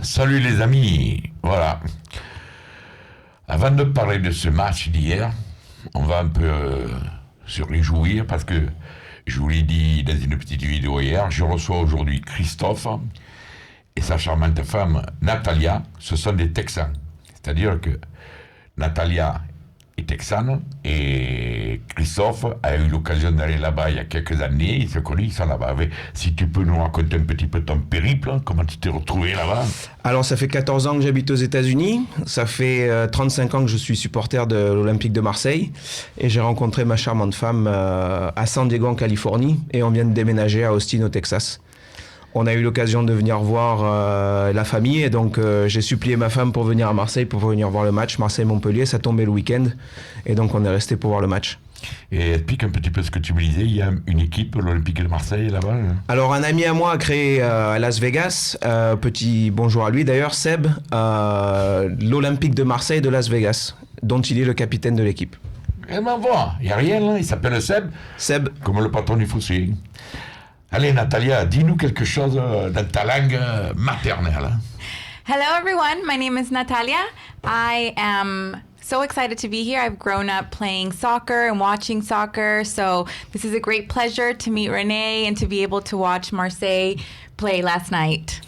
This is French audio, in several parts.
Salut les amis, voilà. Avant de parler de ce match d'hier, on va un peu se réjouir parce que je vous l'ai dit dans une petite vidéo hier, je reçois aujourd'hui Christophe et sa charmante femme Natalia, ce sont des Texans. C'est-à-dire que Natalia est texane et Christophe a eu l'occasion d'aller là-bas il y a quelques années, ils se connaissent, ils sont là-bas. Si tu peux nous raconter un petit peu ton périple, comment tu t'es retrouvé là-bas? Alors ça fait 14 ans que j'habite aux États-Unis, ça fait 35 ans que je suis supporter de l'Olympique de Marseille et j'ai rencontré ma charmante femme à San Diego en Californie et on vient de déménager à Austin au Texas. On a eu l'occasion de venir voir la famille et donc j'ai supplié ma femme pour venir à Marseille pour venir voir le match Marseille-Montpellier, ça tombait le week-end et donc on est resté pour voir le match. Et explique un petit peu ce que tu me disais, il y a une équipe, l'Olympique de Marseille là-bas. Alors un ami à moi a créé à Las Vegas, petit bonjour à lui d'ailleurs, Seb, l'Olympique de Marseille de Las Vegas, dont il est le capitaine de l'équipe. Eh ben voilà, il n'y a rien là, il s'appelle Seb. Seb. Comme le patron du fossé. Allez Natalia, dis-nous quelque chose dans ta langue maternelle. Hello everyone, my name is Natalia. I am so excited to be here. I've grown up playing soccer and watching soccer, so this is a great pleasure to meet Renee and to be able to watch Marseille play last night.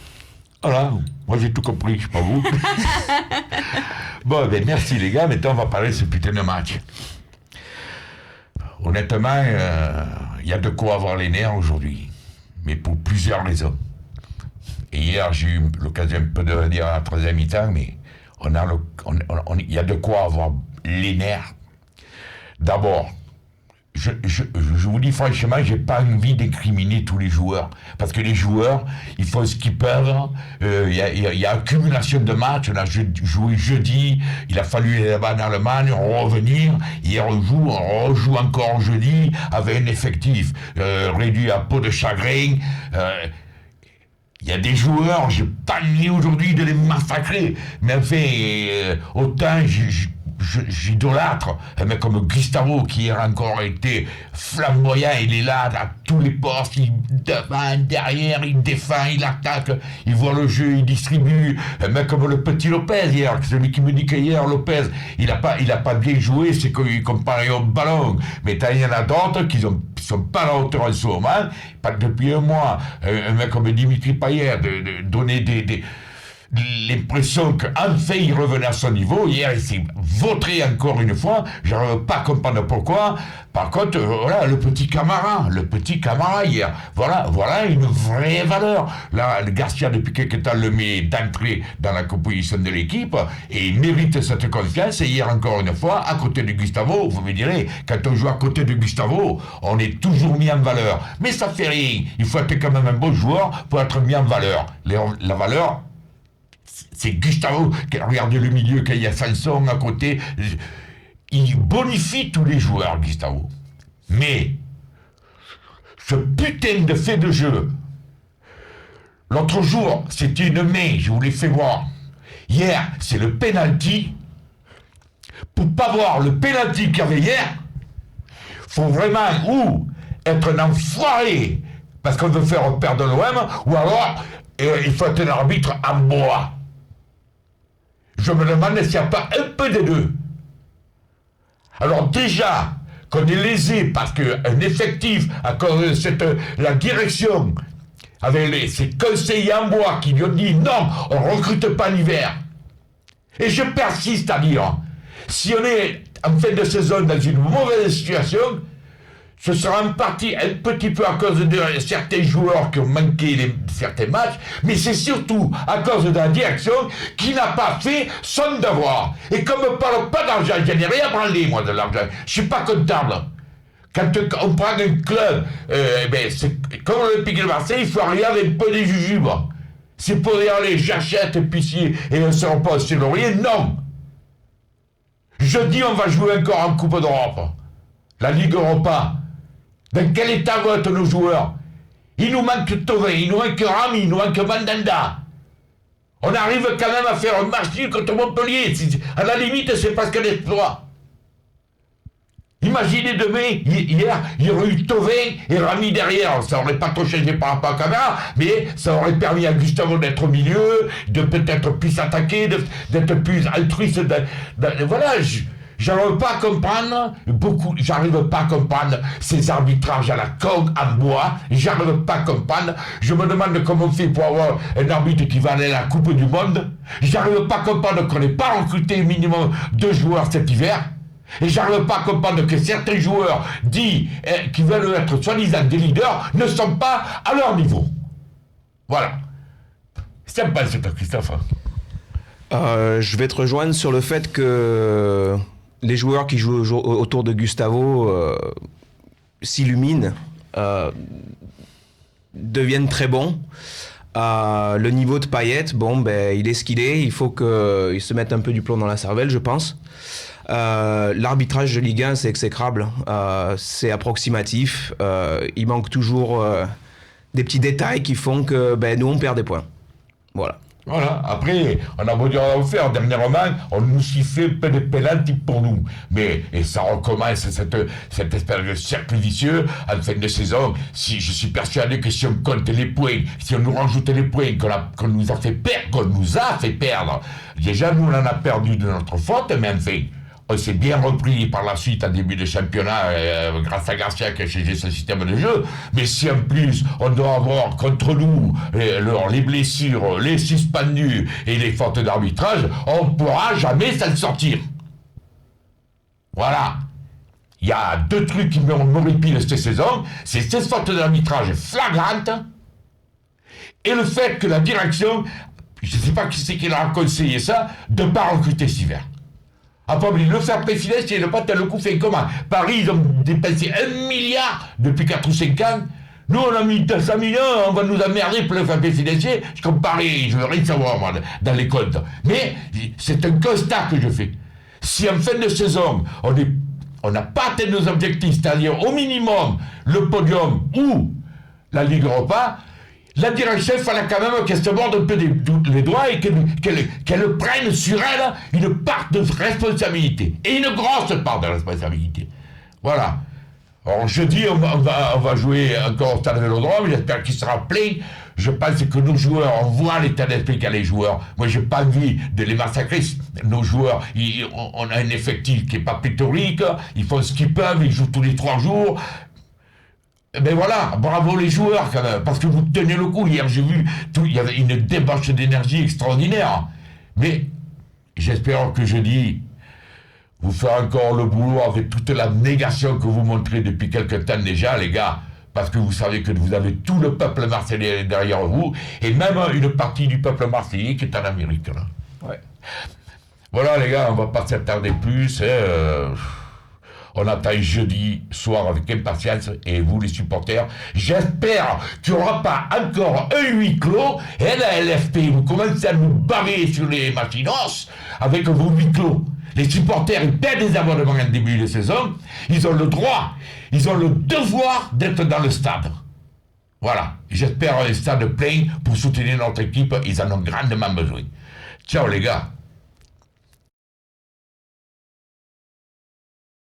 Voilà, moi j'ai tout compris, je sais pas vous. Bon, ben merci les gars, maintenant on va parler de ce putain de match. Honnêtement, il y a de quoi avoir les nerfs aujourd'hui, mais pour plusieurs raisons. Et hier, j'ai eu l'occasion un peu de le dire à la troisième mi-temps, mais il y a de quoi avoir les nerfs. D'abord, je vous dis franchement, j'ai pas envie d'incriminer tous les joueurs. Parce que les joueurs, ils font ce qu'ils peuvent. Il y a accumulation de matchs. On a joué jeudi. Il a fallu aller là-bas en Allemagne, revenir. Hier, on rejoue encore jeudi avec un effectif réduit à peau de chagrin. Il y a des joueurs, j'ai pas envie aujourd'hui de les massacrer. Mais enfin, autant j'idolâtre un mec comme Gustavo qui a encore été flamboyant, il est là à tous les postes, il devant, derrière, il défend, il attaque, il voit le jeu, il distribue. Un mec comme le petit Lopez hier, celui qui me dit qu'hier Lopez il a pas bien joué, c'est qu'il comparé au ballon, mais il y en a d'autres qui sont pas à la hauteur en ce moment. Pas depuis un mois, un mec comme Dimitri Payet de donner l'impression qu'enfin il revenait à son niveau. Hier il s'est vautré encore une fois, je n'arrive pas à comprendre pourquoi. Par contre, voilà, le petit Camara hier, voilà une vraie valeur. Là, le Garcia depuis quelque temps le met d'entrée dans la composition de l'équipe et il mérite cette confiance. Et hier encore une fois, à côté de Gustavo, vous me direz, quand on joue à côté de Gustavo, on est toujours mis en valeur. Mais ça fait rien, il faut être quand même un bon joueur pour être mis en valeur. La valeur, c'est Gustavo, regardez le milieu, qu'il y a Sanson à côté, il bonifie tous les joueurs, Gustavo. Mais, ce putain de fait de jeu, l'autre jour, c'était une main, je vous l'ai fait voir. Hier, c'est le penalty. Pour pas voir le penalty qu'il y avait hier, faut vraiment être un enfoiré, parce qu'on veut faire perdre l'OM, ou alors, il faut être un arbitre en bois. Je me demande s'il n'y a pas un peu des deux. Alors déjà, qu'on est lésé parce qu'un effectif, à cause de la direction, avec ces conseillers en bois qui lui ont dit non, on ne recrute pas l'hiver. Et je persiste à dire, si on est en fin de saison dans une mauvaise situation, ce sera en partie un petit peu à cause de certains joueurs qui ont manqué certains matchs, mais c'est surtout à cause de la direction qui n'a pas fait son devoir. Et comme on ne parle pas d'argent, je n'ai rien à branler moi de l'argent, je ne suis pas comptable. Quand on prend un club, c'est comme l'Olympique de Marseille, il faut regarder un peu des jujubes. C'est pour dire allez, j'achète et on ne sera pas sur laurier, non. Jeudi, on va jouer encore en Coupe d'Europe, la Ligue Europa. Dans quel état vont être nos joueurs? Il nous manque Thauvin, il nous manque Rami, il nous manque Mandanda. On arrive quand même à faire un match nul contre Montpellier. À la limite, c'est parce qu'un exploit. Imaginez demain, hier, il y aurait eu Thauvin et Rami derrière. Ça aurait pas trop changé par rapport à Camara, mais ça aurait permis à Gustavo d'être au milieu, de peut-être plus s'attaquer, d'être plus altruiste. Voilà, j'arrive pas à comprendre j'arrive pas à comprendre ces arbitrages à la con, en bois, j'arrive pas à comprendre. Je me demande comment on fait pour avoir un arbitre qui va aller à la Coupe du Monde. J'arrive pas à comprendre qu'on n'ait pas recruté minimum 2 joueurs cet hiver. Et j'arrive pas à comprendre que certains joueurs qui veulent être soi-disant des leaders ne sont pas à leur niveau. Voilà. C'est sympa, c'est toi, Christophe. Je vais te rejoindre sur le fait que les joueurs qui jouent autour de Gustavo s'illuminent, deviennent très bons. Le niveau de Payet, il est ce qu'il est. Il faut qu'il se mette un peu du plomb dans la cervelle, je pense. L'arbitrage de Ligue 1, c'est exécrable. C'est approximatif. Il manque toujours des petits détails qui font que nous, on perd des points. Voilà. Voilà, après, on a beau dire à faire, dernièrement, on nous sifflait peu de pénalty pour nous. Et ça recommence, cette espèce de cercle vicieux, en fin de saison. Je suis persuadé que si on compte les points, si on nous rajoute les points qu'on nous a fait perdre, déjà nous on en a perdu de notre faute, mais enfin, on s'est bien repris par la suite en début de championnat grâce à Garcia qui a changé son système de jeu. Mais si en plus on doit avoir contre nous les blessures, les suspendus et les fautes d'arbitrage, on ne pourra jamais s'en sortir. Voilà. Il y a 2 trucs qui m'horripilent cette saison, c'est ces fautes d'arbitrage flagrantes et le fait que la direction, je ne sais pas qui c'est qui leur a conseillé ça, de ne pas recruter cet hiver. Après, le fair play financier, le pas tel le coup fait comment? Paris, ils ont dépensé 1 milliard depuis 4 ou 5 ans. Nous, on a mis 200 millions, on va nous emmerder pour le fair play financier. Je compare Paris, je veux rien savoir, moi, dans les comptes. Mais c'est un constat que je fais. Si en fin de saison, on n'a pas atteint nos objectifs, c'est-à-dire au minimum le podium ou la Ligue Europa, la direction, il fallait quand même qu'elle se morde un peu les doigts et qu'elle prenne sur elle une part de responsabilité. Et une grosse part de responsabilité. Voilà. Alors jeudi, on va jouer encore au Stade Vélodrome, j'espère qu'il sera plein. Je pense que nos joueurs, on voit l'état d'esprit qu'a les joueurs. Moi, j'ai pas envie de les massacrer. Nos joueurs, on a un effectif qui est pas pléthorique, ils font ce qu'ils peuvent, ils jouent tous les 3 jours. Ben voilà, bravo les joueurs quand même, parce que vous tenez le coup. Hier, j'ai vu, il y avait une débauche d'énergie extraordinaire. Mais j'espère que jeudi, vous ferez encore le boulot avec toute la négation que vous montrez depuis quelque temps déjà, les gars, parce que vous savez que vous avez tout le peuple marseillais derrière vous, et même une partie du peuple marseillais qui est en Amérique. Là. Ouais. Voilà les gars, on va pas s'attarder plus. On attend jeudi soir avec impatience, et vous les supporters, j'espère qu'il n'y aura pas encore un huis clos, et la LFP, vous commencez à nous barrer sur les machinos avec vos huis clos. Les supporters, ils paient des abonnements en début de saison, ils ont le droit, ils ont le devoir d'être dans le stade. Voilà, j'espère un stade plein pour soutenir notre équipe, ils en ont grandement besoin. Ciao les gars.